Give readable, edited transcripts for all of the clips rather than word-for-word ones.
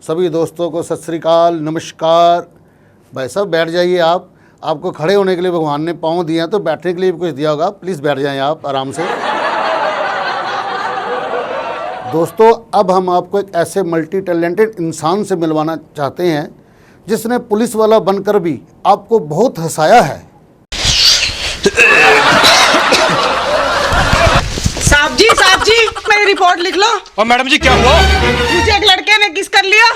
सभी दोस्तों को सत श्री अकाल, नमस्कार। भाई साहब बैठ जाइए। आपको खड़े होने के लिए भगवान ने पाँव दिए हैं, तो बैठने के लिए भी कुछ दिया होगा। प्लीज़ बैठ जाएं आप आराम से। दोस्तों, अब हम आपको एक ऐसे मल्टी टैलेंटेड इंसान से मिलवाना चाहते हैं जिसने पुलिस वाला बनकर भी आपको बहुत हंसाया है। साहब जी मेरी रिपोर्ट लिख लो। और मैडम जी क्या हुआ? मुझे एक लड़के ने किस कर लिया।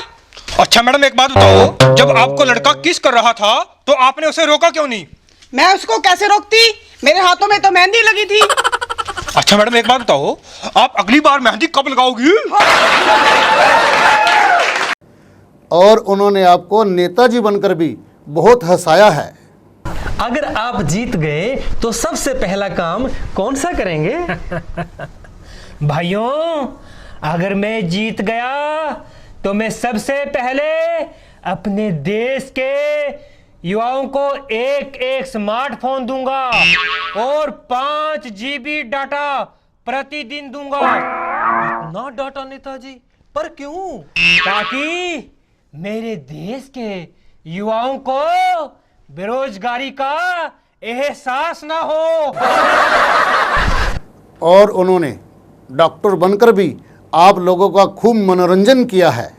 अच्छा मैडम, एक बात बताओ, जब आपको लड़का किस कर रहा था तो आपने उसे रोका क्यों नहीं? मैं उसको कैसे रोकती, मेरे हाथों में तो मेहंदी लगी थी। अच्छा मैडम, एक बात बताओ, आप अगली बार मेहंदी कब लगाओगी? और उन्होंने आपको नेताजी बनकर भी बहुत हंसाया है। अगर आप जीत गए तो सबसे पहला काम कौन सा करेंगे? भाइयों, अगर मैं जीत गया तो मैं सबसे पहले अपने देश के युवाओं को एक स्मार्टफोन दूंगा और 5 GB डाटा प्रतिदिन दूंगा। इतना डाटा नेताजी, पर क्यों? ताकि मेरे देश के युवाओं को बेरोजगारी का एहसास ना हो। और उन्होंने डॉक्टर बनकर भी आप लोगों का खूब मनोरंजन किया है।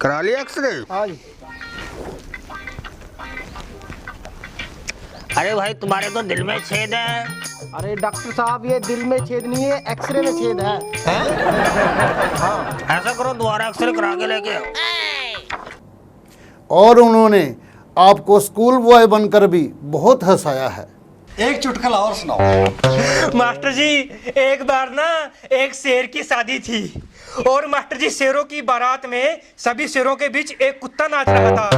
करा लिया एक्सरे? हाँ जी। अरे भाई, तुम्हारे तो दिल में छेद है। अरे डॉक्टर साहब, ये दिल में छेद नहीं है, एक्सरे में छेद है। ऐसा करो, दोबारा एक्सरे करा के लेके आओ। और उन्होंने आपको स्कूल बॉय बनकर भी बहुत हंसाया है। एक चुटकुला और सुनाओ। मास्टर जी, एक बार ना एक शेर की शादी थी और मास्टर जी, शेरों की बारात में सभी शेरों के बीच एक कुत्ता नाच रहा था।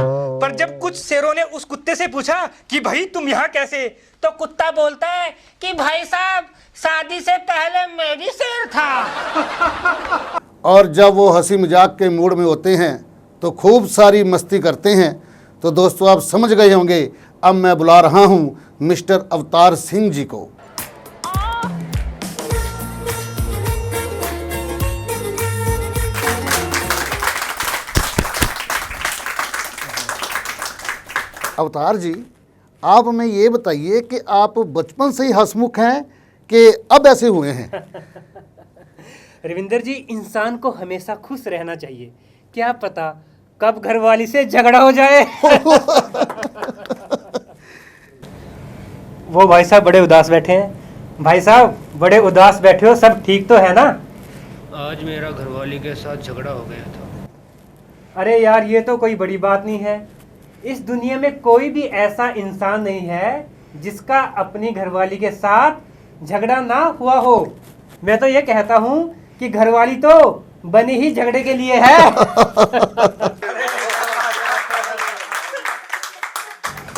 पर जब कुछ शेरों ने उस कुत्ते से पूछा कि भाई तुम यहाँ कैसे, तो कुत्ता बोलता है कि भाई साहब, शादी से पहले मैं भी शेर था। और जब वो हंसी मजाक के मूड में होते हैं तो खूब सारी मस्ती करते हैं। तो दोस्तों, आप समझ गए होंगे, अब मैं बुला रहा हूँ मिस्टर अवतार सिंह जी को। अवतार जी, आप हमें ये बताइए कि आप बचपन से ही हंसमुख हैं कि अब ऐसे हुए हैं? रविंदर जी, इंसान को हमेशा खुश रहना चाहिए। क्या पता कब घरवाली से झगड़ा हो जाए। वो भाई साहब बड़े उदास बैठे हैं। भाई साहब बड़े उदास बैठे हो, सब ठीक तो है ना? आज मेरा घरवाली के साथ झगड़ा हो गया था। अरे यार, ये तो कोई बड़ी बात नहीं है। इस दुनिया में कोई भी ऐसा इंसान नहीं है जिसका अपनी घरवाली के साथ झगड़ा ना हुआ हो। मैं तो ये कहता हूँ कि घरवाली तो बनी ही झगड़े के लिए है।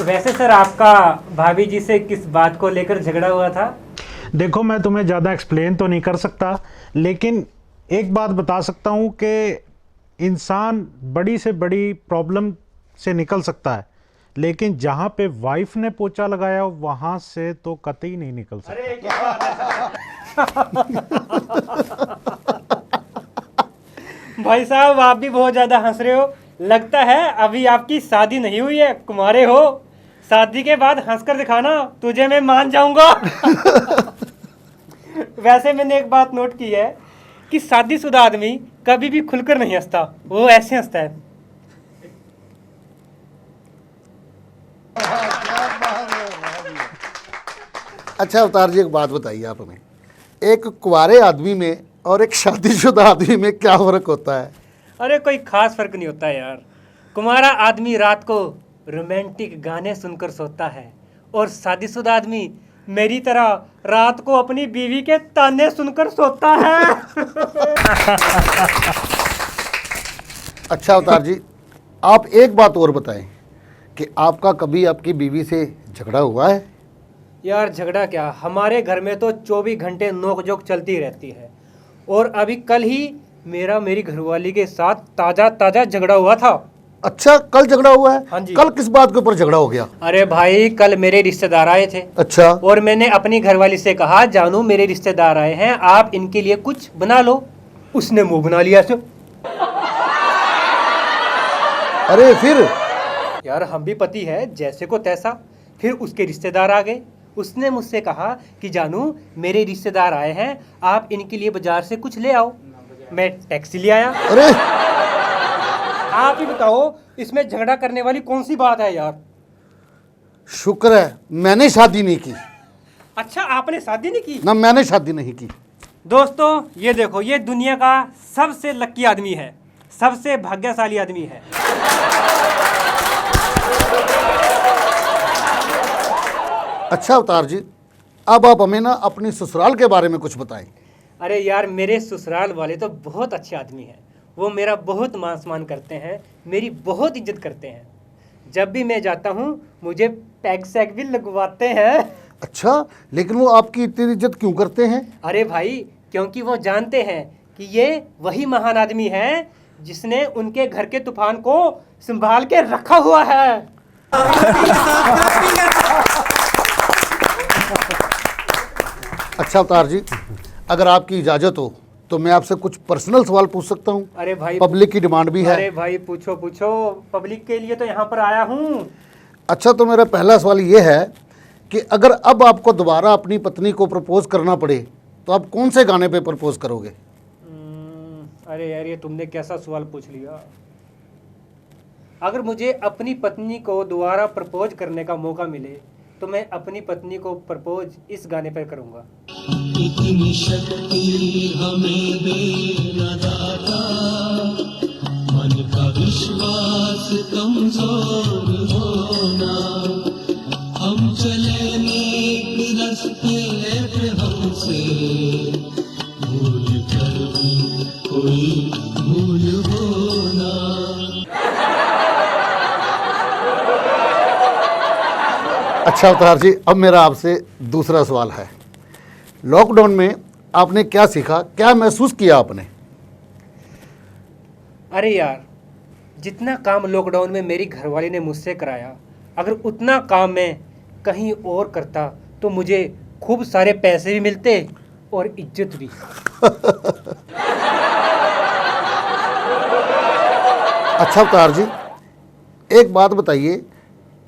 वैसे सर, आपका भाभी जी से किस बात को लेकर झगड़ा हुआ था? देखो, मैं तुम्हें ज़्यादा एक्सप्लेन तो नहीं कर सकता, लेकिन एक बात बता सकता हूँ कि इंसान बड़ी से बड़ी प्रॉब्लम से निकल सकता है, लेकिन जहाँ पे वाइफ ने पोछा लगाया वहाँ से तो कतई नहीं निकल सकता। भाई साहब, आप भी बहुत ज़्यादा हंस रहे हो। लगता है अभी आपकी शादी नहीं हुई है, कुंवारे हो। शादी के बाद हंसकर दिखाना, तुझे मैं मान जाऊंगा। वैसे मैंने एक बात नोट की है कि शादीशुदा आदमी कभी भी खुलकर नहीं हंसता, वो ऐसे हंसता है। अच्छा अवतार जी, एक बात बताइए आप हमें, एक कुंवारे आदमी में और एक शादीशुदा आदमी में क्या फ़र्क होता है? अरे कोई खास फर्क नहीं होता यार। कुंवारा आदमी रात को रोमांटिक गाने सुनकर सोता है और शादीशुदा आदमी मेरी तरह रात को अपनी बीवी के ताने सुनकर सोता है। अच्छा अवतार जी, आप एक बात और बताएं कि आपका कभी आपकी बीवी से झगड़ा हुआ है? यार झगड़ा क्या, हमारे घर में तो 24 घंटे नोक-झोंक चलती रहती है। और अभी कल ही मेरी घरवाली के साथ ताज़ा झगड़ा हुआ था। अच्छा, कल झगड़ा हुआ है? हाँ जी। कल किस बात के ऊपर झगड़ा हो गया? अरे भाई, कल मेरे रिश्तेदार आए थे अच्छा। और मैंने अपनी घरवाली से कहा, जानू मेरे रिश्तेदार आए हैं, आप इनके लिए कुछ बना लो। उसने मुंह बना लिया ऐसे। अरे फिर? यार हम भी पति है, जैसे को तैसा। फिर उसके रिश्तेदार आ गए। उसने मुझसे कहा कि जानू मेरे रिश्तेदार आए हैं, आप इनके लिए बाजार से कुछ ले आओ। मैं टैक्सी ले आया। अरे आप ही बताओ, इसमें झगड़ा करने वाली कौन सी बात है यार? शुक्र है मैंने शादी नहीं की। अच्छा, आपने शादी नहीं की? ना, मैंने शादी नहीं की। दोस्तों ये देखो, ये दुनिया का सबसे लकी आदमी है, सबसे भाग्यशाली आदमी है। अच्छा अवतार जी, अब आप हमें ना अपनी ससुराल के बारे में कुछ बताएं। अरे यार, मेरे ससुराल वाले तो बहुत अच्छे आदमी हैं। वो मेरा बहुत मान सम्मान करते हैं, मेरी बहुत इज्जत करते हैं। जब भी मैं जाता हूँ मुझे पैग सैग भी लगवाते हैं। अच्छा, लेकिन वो आपकी इतनी इज्जत क्यों करते हैं? अरे भाई, क्योंकि वो जानते हैं कि ये वही महान आदमी है जिसने उनके घर के तूफान को संभाल के रखा हुआ है। अच्छा अवतार जी, अगर आपकी इजाज़त हो तो मैं आपसे कुछ पर्सनल सवाल पूछ सकता हूँ? अरे भाई, पब्लिक की डिमांड भी है। अरे भाई, पूछो पूछो, पब्लिक के लिए तो यहाँ पर आया हूँ। अच्छा, तो मेरा पहला सवाल ये है कि अगर अब आपको दोबारा अपनी पत्नी को प्रपोज करना पड़े तो आप कौन से गाने पे प्रपोज करोगे? अरे यार, ये तुमने कैसा सवाल पूछ लिया। अगर मुझे अपनी पत्नी को दोबारा प्रपोज करने का मौका मिले तो मैं अपनी पत्नी को प्रपोज इस गाने पर करूँगा। इतनी शक्ति हमें दे न दाता, मन का विश्वास कमजोर होना, हम चले नेक रास्ते पे हमसे भूल कर भी कोई भूल होना। अच्छा अवतार जी, अब मेरा आपसे दूसरा सवाल है। लॉकडाउन में आपने क्या सीखा, क्या महसूस किया आपने? अरे यार, जितना काम लॉकडाउन में मेरी घरवाली ने मुझसे कराया, अगर उतना काम मैं कहीं और करता तो मुझे खूब सारे पैसे भी मिलते और इज्जत भी। अच्छा अवतार जी, एक बात बताइए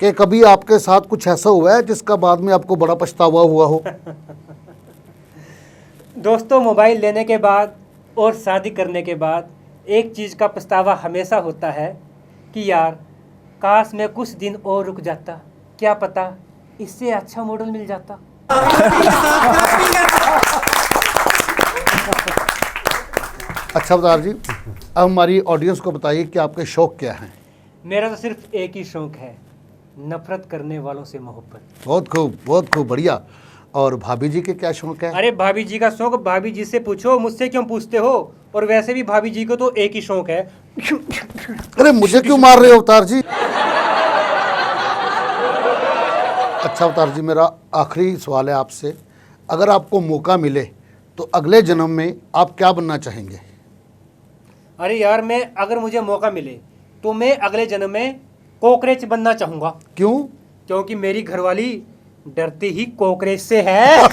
कि कभी आपके साथ कुछ ऐसा हुआ है जिसका बाद में आपको बड़ा पछतावा हुआ हो? दोस्तों, मोबाइल लेने के बाद और शादी करने के बाद एक चीज़ का पछतावा हमेशा होता है कि यार काश मैं कुछ दिन और रुक जाता, क्या पता इससे अच्छा मॉडल मिल जाता। अच्छा अवतार जी, अब हमारी ऑडियंस को बताइए कि आपके शौक क्या हैं? मेरा तो सिर्फ एक ही शौक है, नफरत करने वालों से मोहब्बत। बहुत खूब, बहुत खूब, बढ़िया। और भाभी जी के क्या शौक है? अरे भाभी जी का शौक भाभी जी से पूछो, मुझसे क्यों पूछते हो? और वैसे भी भाभी जी को तो एक ही शौक है। अरे मुझे क्यों मार रहे हो अवतार जी? अच्छा अवतार जी, मेरा आखिरी सवाल है आपसे, अगर आपको मौका मिले तो अगले जन्म में आप क्या बनना चाहेंगे? अरे यार, मैं अगर मुझे मौका मिले तो मैं अगले जन्म में कॉकरोच बनना चाहूँगा। क्यों? क्योंकि मेरी घरवाली डरती ही कॉकरोच से है।